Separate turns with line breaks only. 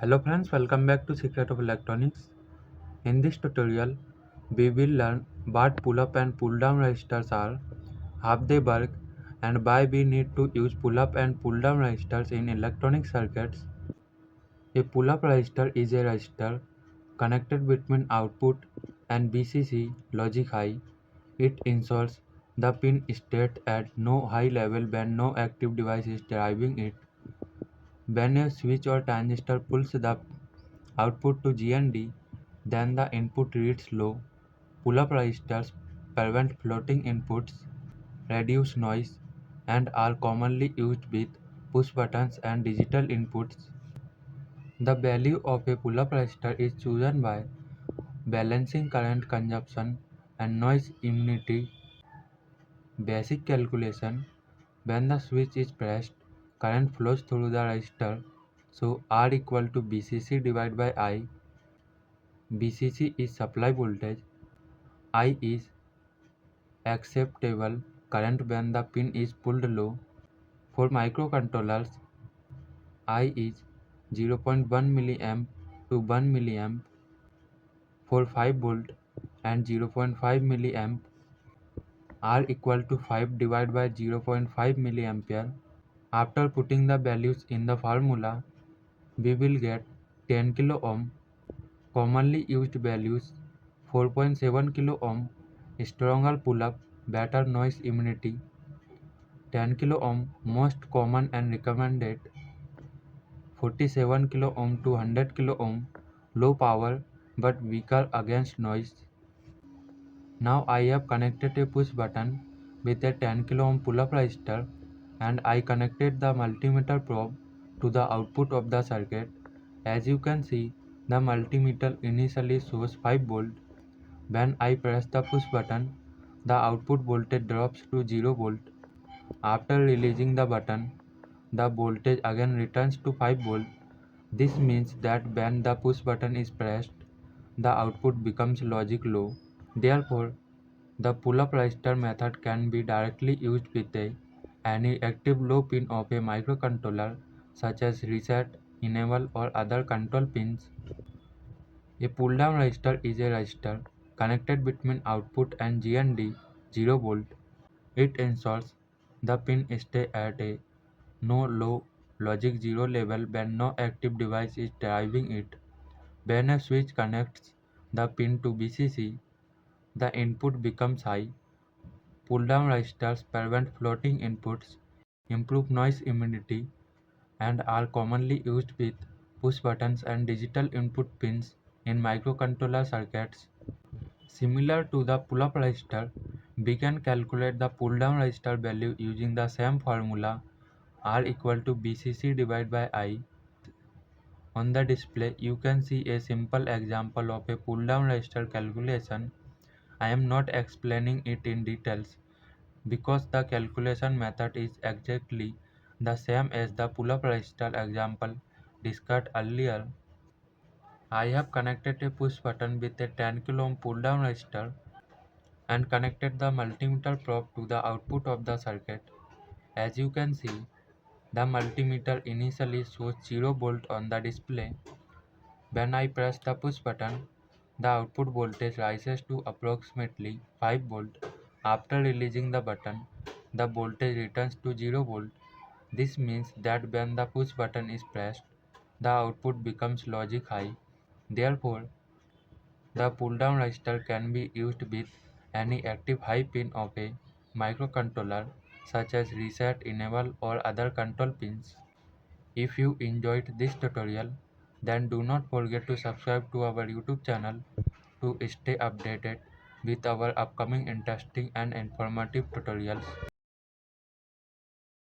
Hello friends, welcome back to Secret of Electronics. In this tutorial, we will learn what pull-up and pull-down resistors are, how they work, and why we need to use pull-up and pull-down resistors in electronic circuits. A pull-up resistor is a resistor connected between output and VCC logic high. It ensures the pin stays at no high level when no active device is driving it. When a switch or transistor pulls the output to GND, then the input reads low. Pull-up resistors prevent floating inputs, reduce noise, and are commonly used with push buttons and digital inputs. The value of a pull-up resistor is chosen by balancing current consumption and noise immunity. Basic calculation: when the switch is pressed, current flows through the resistor, so R equal to VCC divided by I. VCC is supply voltage, I is acceptable current when the pin is pulled low. For microcontrollers, I is 0.1 milliamp to 1 milliamp. For 5 volt and 0.5 milliamp, R equal to 5 divided by 0.5 milliampere. After putting the values in the formula, we will get 10 kilo ohm. Commonly used values: 4.7 kilo ohm, stronger pull-up, better noise immunity; 10 kilo ohm, most common and recommended; 47 kilo ohm to 100 kilo ohm, low power but weaker against noise. Now I have connected a push button with a 10 kilo ohm pull-up resistor, and I connected the multimeter probe to the output of the circuit. As you can see, the multimeter initially shows 5 volt. When I press the push button, the output voltage drops to 0 volt. After releasing the button, the voltage again returns to 5 volt. This means that when the push button is pressed, the output becomes logic low. Therefore, the pull-up resistor method can be directly used with any active low pin of a microcontroller, such as reset, enable, or other control pins. A pull-down resistor is a resistor connected between output and GND 0 volt. It ensures the pin stay at a no low logic 0 level when no active device is driving it. When a switch connects the pin to VCC, the input becomes high. Pull-down resistors prevent floating inputs, improve noise immunity, and are commonly used with push buttons and digital input pins in microcontroller circuits. Similar to the pull-up resistor, we can calculate the pull-down resistor value using the same formula, R equal to VCC divided by I. On the display, you can see a simple example of a pull-down resistor calculation. I am not explaining it in details because the calculation method is exactly the same as the pull-up resistor example discussed earlier. I have connected a push button with a 10 kilo ohm pull-down resistor and connected the multimeter probe to the output of the circuit. As you can see, the multimeter initially shows 0 volt on the display. When I press the push button, the output voltage rises to approximately 5 volt. After releasing the button, the voltage returns to 0 volt. This means that when the push button is pressed, the output becomes logic high. Therefore, the pull-down resistor can be used with any active high pin of a microcontroller, such as reset, enable, or other control pins. If you enjoyed this tutorial, then do not forget to subscribe to our YouTube channel to stay updated with our upcoming interesting and informative tutorials.